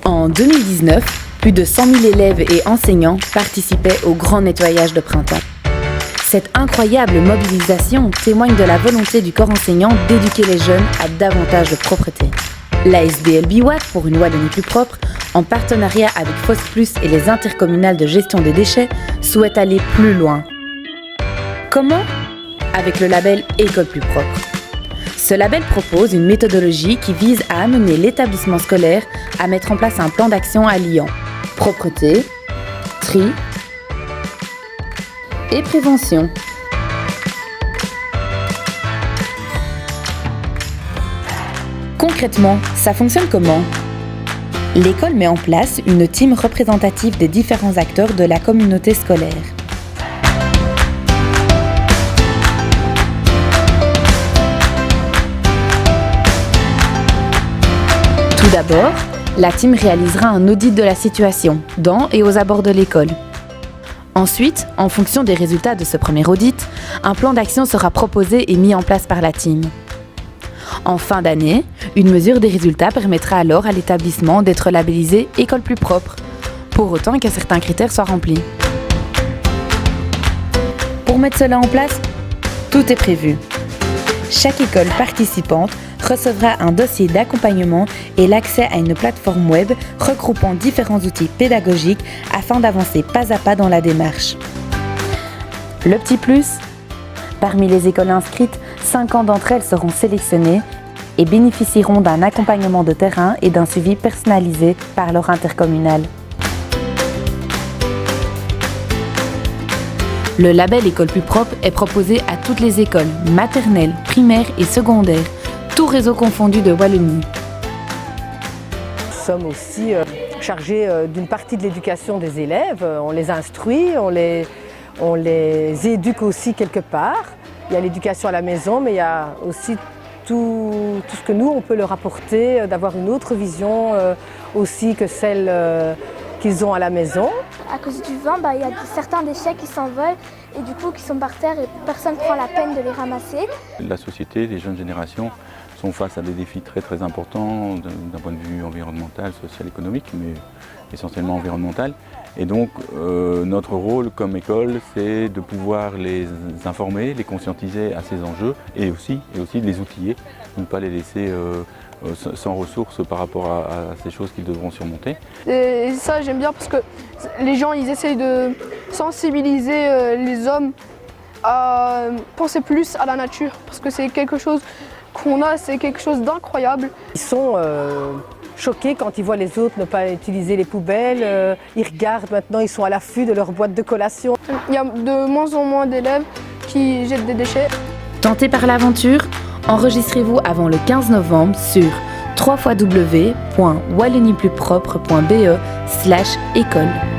En 2019, plus de 100 000 élèves et enseignants participaient au grand nettoyage de printemps. Cette incroyable mobilisation témoigne de la volonté du corps enseignant d'éduquer les jeunes à davantage de propreté. L'ASBL Biwak, pour une Wallonie plus propre, en partenariat avec FOSPlus et les intercommunales de gestion des déchets, souhaite aller plus loin. Comment ? Avec le label École plus propre. Ce label propose une méthodologie qui vise à amener l'établissement scolaire à mettre en place un plan d'action alliant propreté, tri et prévention. Concrètement, ça fonctionne comment ? L'école met en place une team représentative des différents acteurs de la communauté scolaire. Tout d'abord, la team réalisera un audit de la situation dans et aux abords de l'école. Ensuite, en fonction des résultats de ce premier audit, un plan d'action sera proposé et mis en place par la team. En fin d'année, une mesure des résultats permettra alors à l'établissement d'être labellisé École plus propre, pour autant que certains critères soient remplis. Pour mettre cela en place, tout est prévu. Chaque école participante recevra un dossier d'accompagnement et l'accès à une plateforme web regroupant différents outils pédagogiques afin d'avancer pas à pas dans la démarche. Le petit plus, parmi les écoles inscrites, 50 d'entre elles seront sélectionnées et bénéficieront d'un accompagnement de terrain et d'un suivi personnalisé par leur intercommunale. Le label École plus propre est proposé à toutes les écoles maternelles, primaires et secondaires, tout réseau confondu de Wallonie. Nous sommes aussi chargés d'une partie de l'éducation des élèves. On les instruit, on les éduque aussi quelque part. Il y a l'éducation à la maison, mais il y a aussi tout ce que nous, on peut leur apporter, d'avoir une autre vision aussi que celle qu'ils ont à la maison. À cause du vent, il y a certains déchets qui s'envolent et du coup qui sont par terre et personne ne prend la peine de les ramasser. La société, les jeunes générations sont face à des défis très très importants d'un point de vue environnemental, social, économique, mais essentiellement environnemental. Et donc notre rôle comme école, c'est de pouvoir les informer, les conscientiser à ces enjeux et aussi de les outiller, de ne pas les laisser sans ressources par rapport à ces choses qu'ils devront surmonter. Et ça j'aime bien parce que les gens ils essayent de sensibiliser les hommes à penser plus à la nature parce que c'est quelque chose qu'on a, c'est quelque chose d'incroyable. Ils sont choqués quand ils voient les autres ne pas utiliser les poubelles. Ils regardent maintenant, ils sont à l'affût de leur boîte de collation. Il y a de moins en moins d'élèves qui jettent des déchets. Tenté par l'aventure, enregistrez-vous avant le 15 novembre sur www.walloniepluspropre.be/école.